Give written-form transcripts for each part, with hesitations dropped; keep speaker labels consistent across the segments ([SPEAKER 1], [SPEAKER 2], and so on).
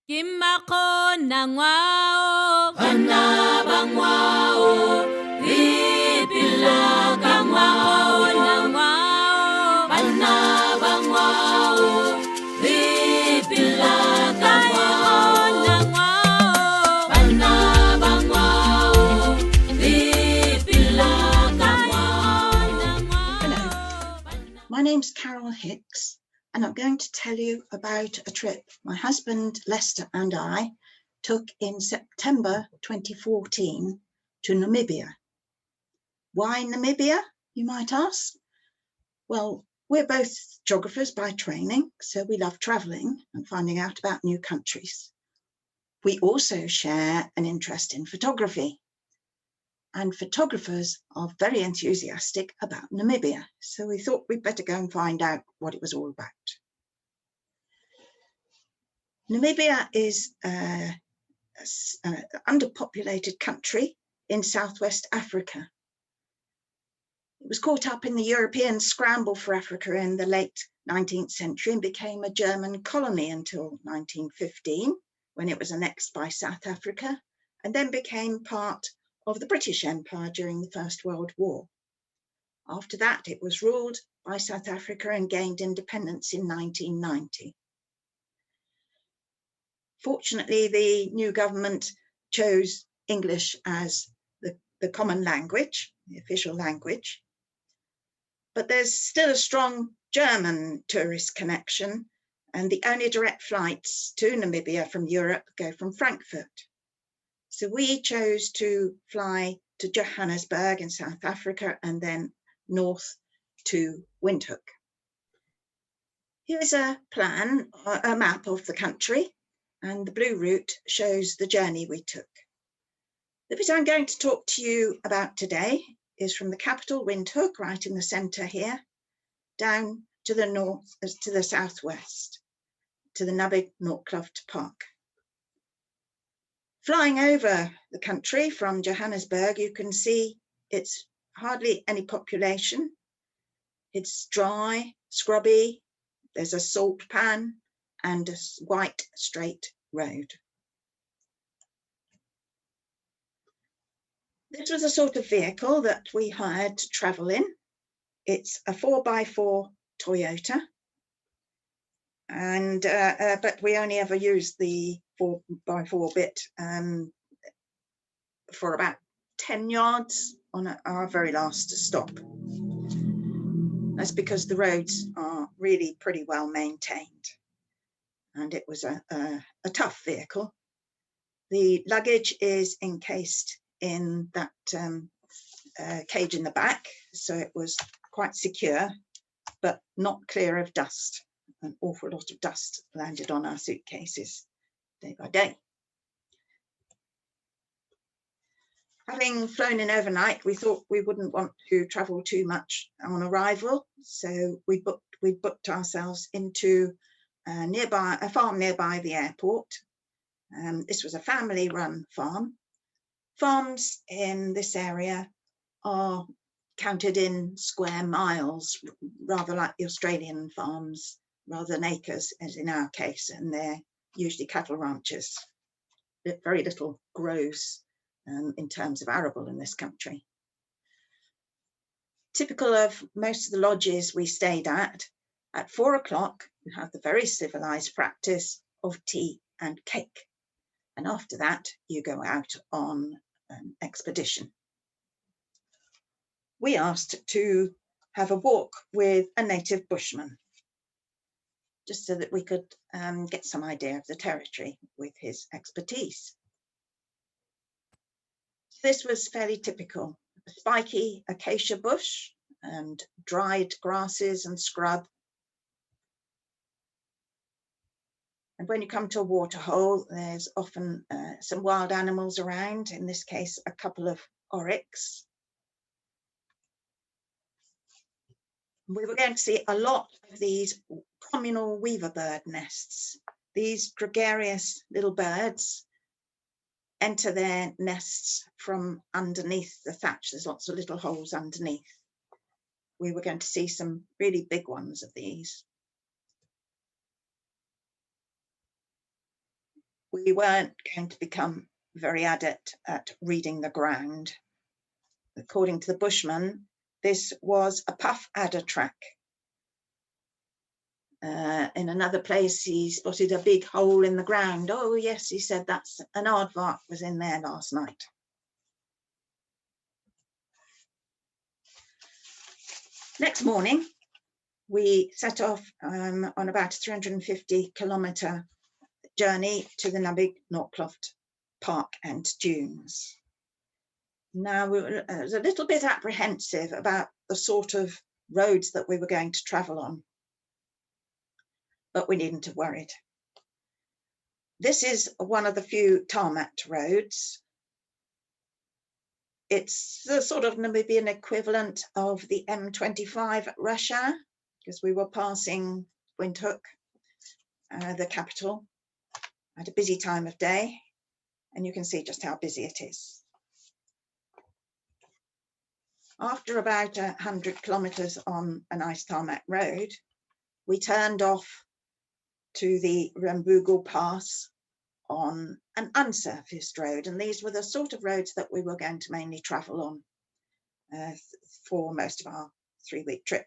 [SPEAKER 1] Kimako nangwao, bana bangwao, ipila kangwao nangwao, bana bangwao, ipila kangwao nangwao, bana bangwao, ipila kangwao nangwao.
[SPEAKER 2] Hello, my name's Carol Hicks, and I'm going to tell you about a trip my husband Lester and I took in September 2014 to Namibia. Why Namibia, you might ask? Well, we're both geographers by training, so we love travelling and finding out about new countries. We also share an interest in photography, and photographers are very enthusiastic about Namibia, so we thought we'd better go and find out what it was all about. Namibia is an underpopulated country in southwest Africa. It was caught up in the European scramble for Africa in the late 19th century and became a German colony until 1915, when it was annexed by South Africa, and then became part of the British Empire during the First World War. After that, it was ruled by South Africa and gained independence in 1990. Fortunately, the new government chose English as the common language, the official language, but there's still a strong German tourist connection, and the only direct flights to Namibia from Europe go from Frankfurt. So we chose to fly to Johannesburg in South Africa and then north to Windhoek. Here's a plan, a map of the country, and the blue route shows the journey we took. The bit I'm going to talk to you about today is from the capital, Windhoek, right in the centre here, down to the north, to the southwest, to the Namib Noordkloft Park. Flying over the country from Johannesburg, you can see it's hardly any population. It's dry, scrubby, there's a salt pan and a white straight road. This was a sort of vehicle that we hired to travel in. It's a 4x4 Toyota, and but we only ever used the 4x4 bit for about 10 yards on our very last stop. That's because the roads are really pretty well maintained, and it was a tough vehicle. The luggage is encased in that cage in the back, so it was quite secure, but not clear of dust. An awful lot of dust landed on our suitcases day by day. Having flown in overnight, we thought we wouldn't want to travel too much on arrival, so we booked ourselves into a farm nearby the airport. This was a family-run farm. Farms in this area are counted in square miles, rather like the Australian farms, rather than acres, as in our case, and they're usually cattle ranches. Very little grows in terms of arable in this country. Typical of most of the lodges we stayed at 4 o'clock, you have the very civilized practice of tea and cake. And after that, you go out on an expedition. We asked to have a walk with a native bushman, just so that we could get some idea of the territory with his expertise. This was fairly typical: a spiky acacia bush and dried grasses and scrub. And when you come to a waterhole, there's often some wild animals around, in this case, a couple of oryx. We were going to see a lot of these communal weaver bird nests. These gregarious little birds enter their nests from underneath the thatch. There's lots of little holes underneath. We were going to see some really big ones of these. we weren't going to become very adept at reading the ground. According to the bushman, this was a puff adder track. In another place, he spotted a big hole in the ground. Oh, yes, he said, that's an aardvark was in there last night. Next morning, we set off on about a 350-kilometre journey to the Namibia Park and Dunes. Now, we were a little bit apprehensive about the sort of roads that we were going to travel on, but we needn't have worried. This is one of the few tarmacked roads. It's the sort of Namibian equivalent of the M25 at Russia, because we were passing Windhoek, the capital, at a busy time of day, and you can see just how busy it is. After about 100 kilometres on a nice tarmac road, we turned off to the Rembugal Pass on an unsurfaced road, and these were the sort of roads that we were going to mainly travel on for most of our 3-week trip.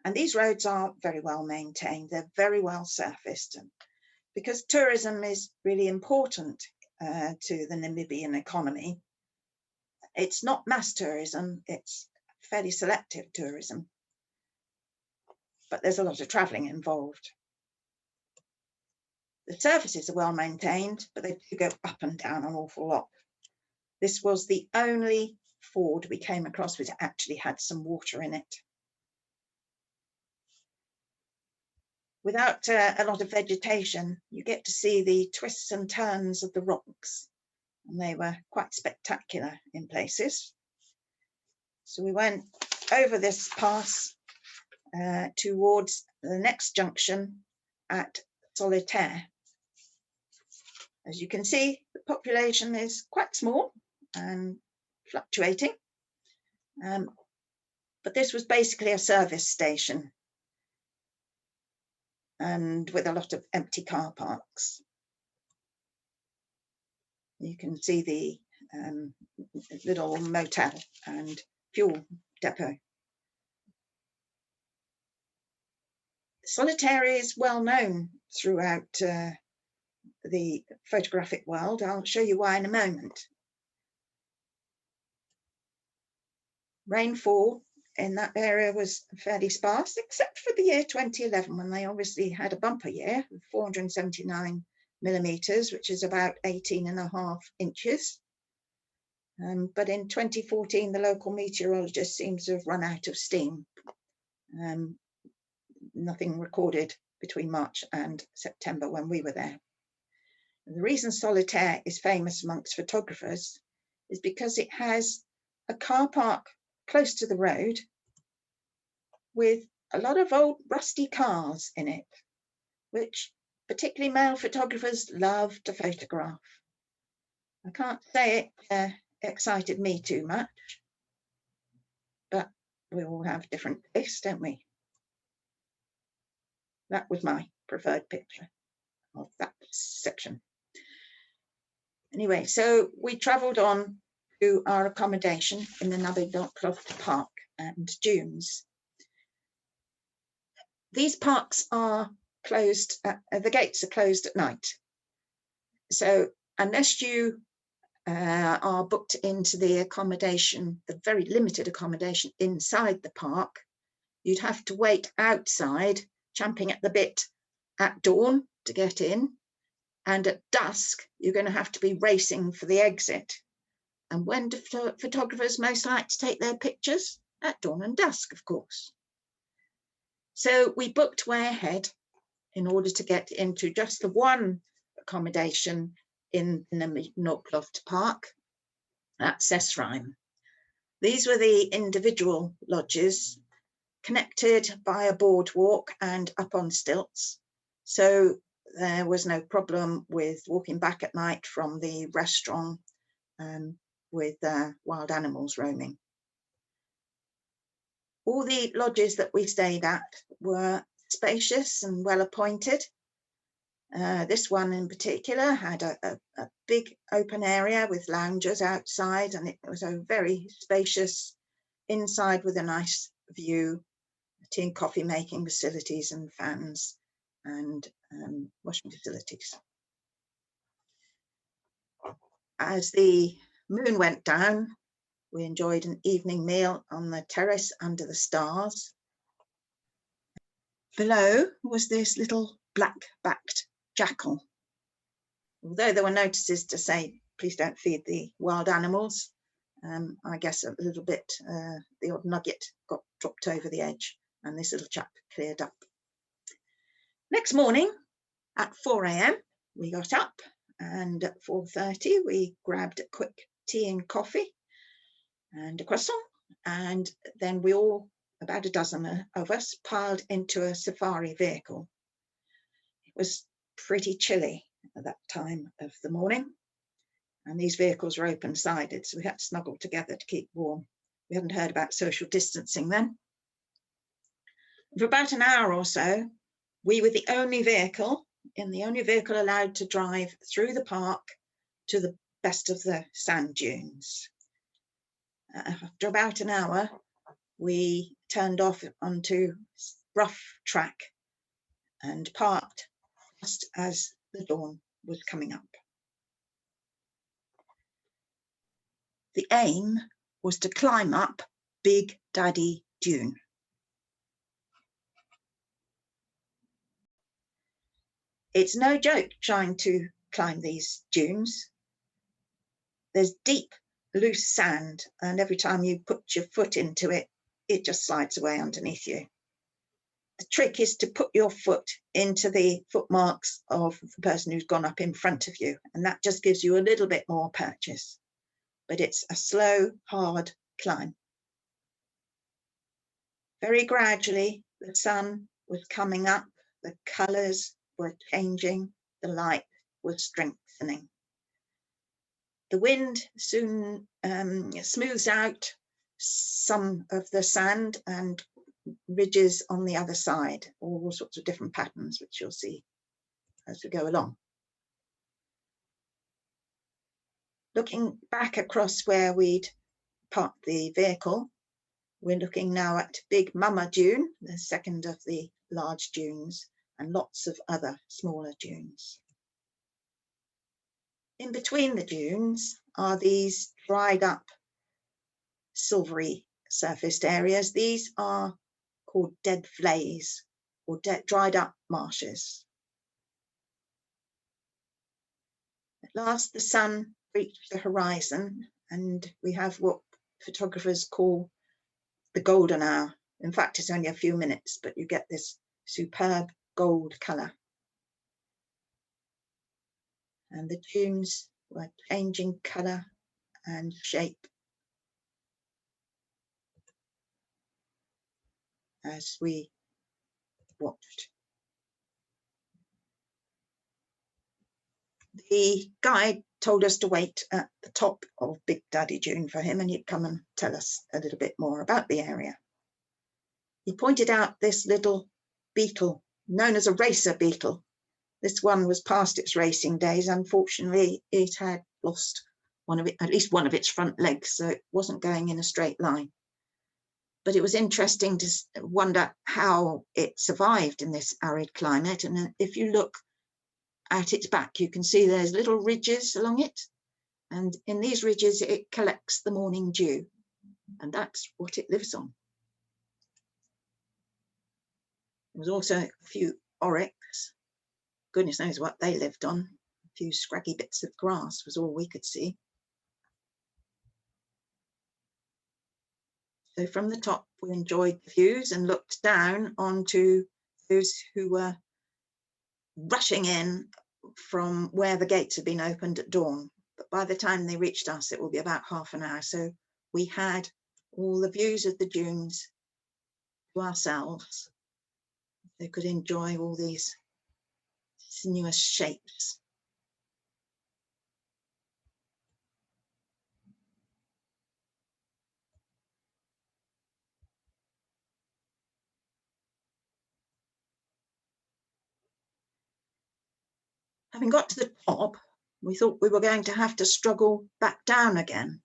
[SPEAKER 2] And these roads are very well maintained, they're very well surfaced, and because tourism is really important to the Namibian economy. It's not mass tourism, it's fairly selective tourism, but there's a lot of travelling involved. The surfaces are well maintained, but they do go up and down an awful lot. This was the only ford we came across which actually had some water in it. Without a lot of vegetation, you get to see the twists and turns of the rocks, and they were quite spectacular in places. So we went over this pass towards the next junction at Solitaire. As you can see, the population is quite small and fluctuating, but this was basically a service station and with a lot of empty car parks. You can see the little motel and fuel depot. Solitaire is well known throughout the photographic world. I'll show you why in a moment. Rainfall in that area was fairly sparse, except for the year 2011, when they obviously had a bumper year with 479 millimetres, which is about 18.5 inches. But in 2014, the local meteorologist seems to have run out of steam. Nothing recorded between March and September when we were there. And the reason Solitaire is famous amongst photographers is because it has a car park close to the road with a lot of old rusty cars in it, which particularly male photographers love to photograph. I can't say it excited me too much, but we all have different tastes, don't we? That was my preferred picture of that section. Anyway, so we travelled on to our accommodation in the Namibia Park and Dunes. These parks are closed, the gates are closed at night. So unless you are booked into the accommodation, the very limited accommodation inside the park, you'd have to wait outside, champing at the bit at dawn to get in. And at dusk, you're going to have to be racing for the exit. And when do photographers most like to take their pictures? At dawn and dusk, of course. So we booked way ahead in order to get into just the one accommodation in the Namibia Park at Cesaro. These were the individual lodges connected by a boardwalk and up on stilts. So there was no problem with walking back at night from the restaurant with wild animals roaming. All the lodges that we stayed at were spacious and well appointed. This one in particular had a big open area with loungers outside, and it was a very spacious inside with a nice view, tea and coffee making facilities and fans and washing facilities. As the moon went down, we enjoyed an evening meal on the terrace under the stars. Below was this little black-backed jackal. Although there were notices to say, please don't feed the wild animals, I guess a little bit, the odd nugget got dropped over the edge and this little chap cleared up. Next morning at 4 a.m. we got up, and at 4:30 we grabbed a quick tea and coffee and a croissant, and then we all, about a dozen of us, piled into a safari vehicle. It was pretty chilly at that time of the morning, and these vehicles were open-sided, so we had to snuggle together to keep warm. We hadn't heard about social distancing then. For about an hour or so, we were the only vehicle allowed to drive through the park to the best of the sand dunes. After about an hour, we turned off onto rough track and parked just as the dawn was coming up. The aim was to climb up Big Daddy Dune. It's no joke trying to climb these dunes. There's deep, loose sand, and every time you put your foot into it, it just slides away underneath you. The trick is to put your foot into the footmarks of the person who's gone up in front of you, and that just gives you a little bit more purchase. But it's a slow, hard climb. Very gradually, the sun was coming up, the colours were changing, the light was strengthening. The wind soon smooths out some of the sand and ridges on the other side, all sorts of different patterns, which you'll see as we go along. Looking back across where we'd parked the vehicle, we're looking now at Big Mama Dune, the second of the large dunes, and lots of other smaller dunes. In between the dunes are these dried up silvery surfaced areas. These are called dead flays, or dried up marshes. At last the sun reached the horizon, and we have what photographers call the golden hour. In fact, it's only a few minutes, but you get this superb gold colour. And the dunes were changing colour and shape as we watched. The guide told us to wait at the top of Big Daddy Dune for him, and he'd come and tell us a little bit more about the area. He pointed out this little beetle known as a racer beetle. This one was past its racing days. Unfortunately, it had lost at least one of its front legs, so it wasn't going in a straight line. But it was interesting to wonder how it survived in this arid climate. And if you look at its back, you can see there's little ridges along it. And in these ridges, it collects the morning dew. And that's what it lives on. There was also a few oryx. Goodness knows what they lived on. A few scraggy bits of grass was all we could see. So from the top, we enjoyed the views and looked down onto those who were rushing in from where the gates had been opened at dawn. But by the time they reached us, it will be about half an hour. So we had all the views of the dunes to ourselves. They could enjoy all these sinuous shapes. Having got to the top, we thought we were going to have to struggle back down again.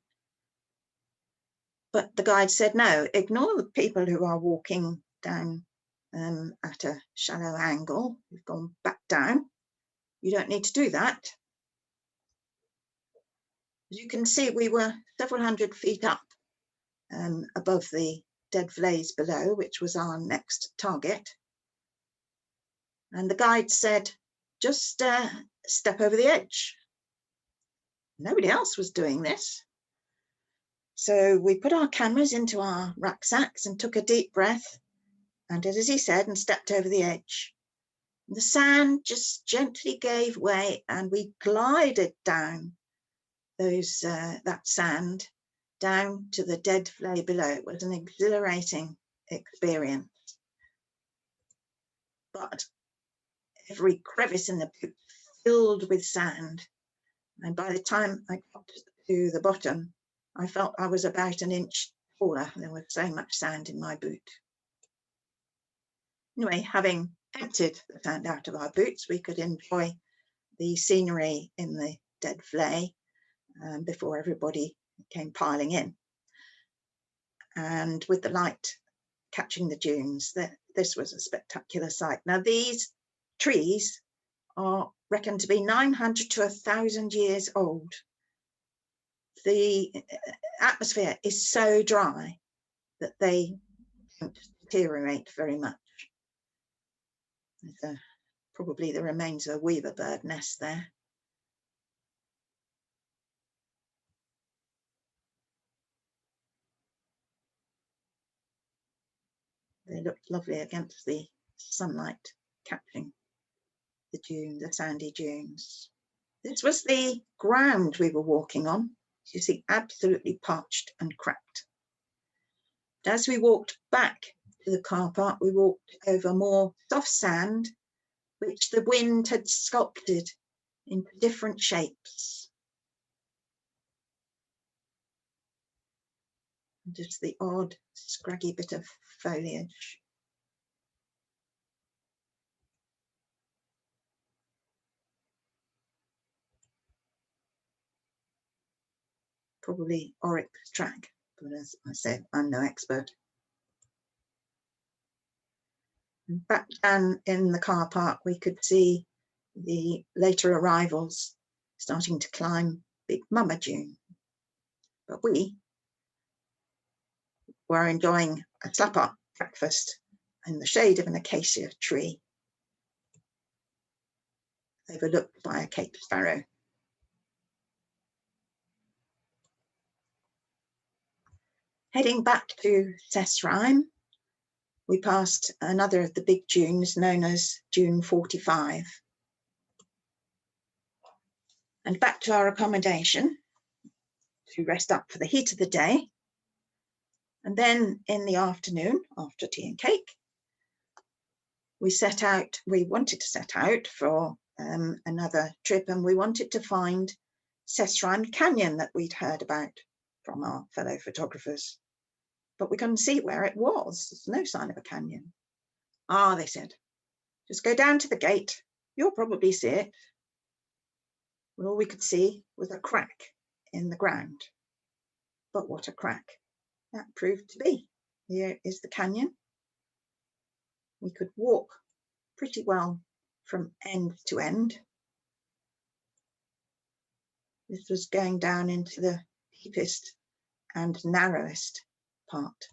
[SPEAKER 2] But the guide said, no, ignore the people who are walking down at a shallow angle. We've gone back down. You don't need to do that. As you can see, we were several hundred feet up above the dead flays below, which was our next target. And the guide said, just step over the edge. Nobody else was doing this. So we put our cameras into our rucksacks and took a deep breath and did as he said and stepped over the edge. The sand just gently gave way and we glided down that sand down to the dead flay below. It was an exhilarating experience. But every crevice in the boot filled with sand. And by the time I got to the bottom, I felt I was about an inch taller. There was so much sand in my boot. Anyway, having emptied the sand out of our boots, we could enjoy the scenery in the dead flay before everybody came piling in. And with the light catching the dunes, this was a spectacular sight. Now, these trees are reckoned to be 900 to 1,000 years old. The atmosphere is so dry that they don't deteriorate very much. There's probably the remains of a weaver bird nest there. They looked lovely against the sunlight catching the dunes, the sandy dunes. This was the ground we were walking on. You see, absolutely parched and cracked. As we walked back to the car park, we walked over more soft sand, which the wind had sculpted into different shapes. And just the odd, scraggy bit of foliage. Probably oryx track, but as I said, I'm no expert. And back down in the car park, we could see the later arrivals starting to climb Big Mama Dune. But we were enjoying a slap-up breakfast in the shade of an acacia tree, overlooked by a Cape sparrow. Heading back to Cesaro, we passed another of the big dunes known as Dune 45. And back to our accommodation to rest up for the heat of the day. And then in the afternoon, after tea and cake, we wanted to set out for another trip, and we wanted to find Cesaro Canyon that we'd heard about from our fellow photographers. But we couldn't see where it was. There's no sign of a canyon. Ah, they said, just go down to the gate. You'll probably see it. Well, all we could see was a crack in the ground. But what a crack that proved to be. Here is the canyon. We could walk pretty well from end to end. This was going down into the deepest and narrowest part.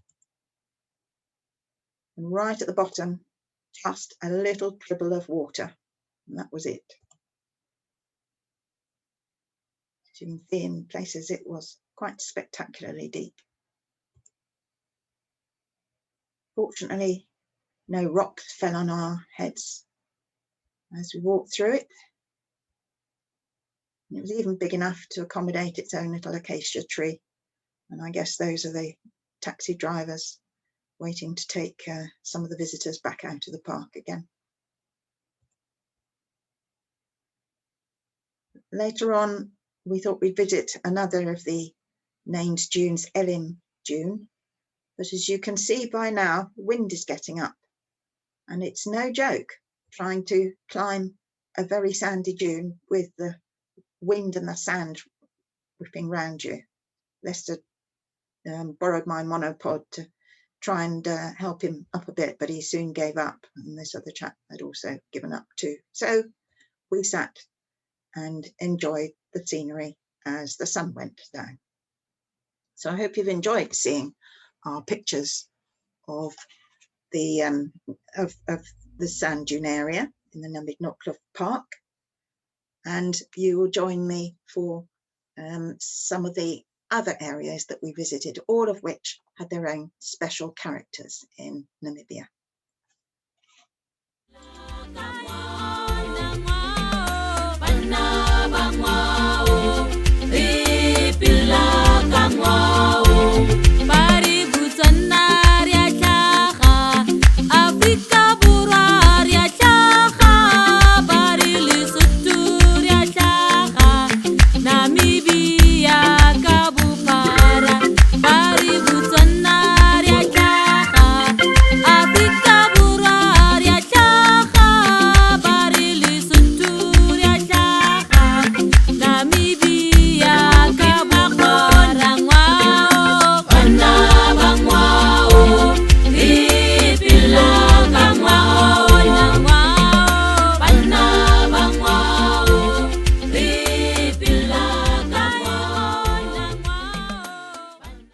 [SPEAKER 2] And right at the bottom, just a little dribble of water, and that was it. As you can see, in places it was quite spectacularly deep. Fortunately, no rocks fell on our heads as we walked through it. And it was even big enough to accommodate its own little acacia tree. And I guess those are the taxi drivers waiting to take some of the visitors back out to the park again. Later on, we thought we'd visit another of the named dunes, Elim Dune. But as you can see by now, the wind is getting up. And it's no joke trying to climb a very sandy dune with the wind and the sand whipping round you. Lester borrowed my monopod to try and help him up a bit, but he soon gave up, and this other chap had also given up too. So we sat and enjoyed the scenery as the sun went down. So I hope you've enjoyed seeing our pictures of the sand dune area in the Namibia Park, and you will join me for some of the other areas that we visited, all of which had their own special characters in Namibia.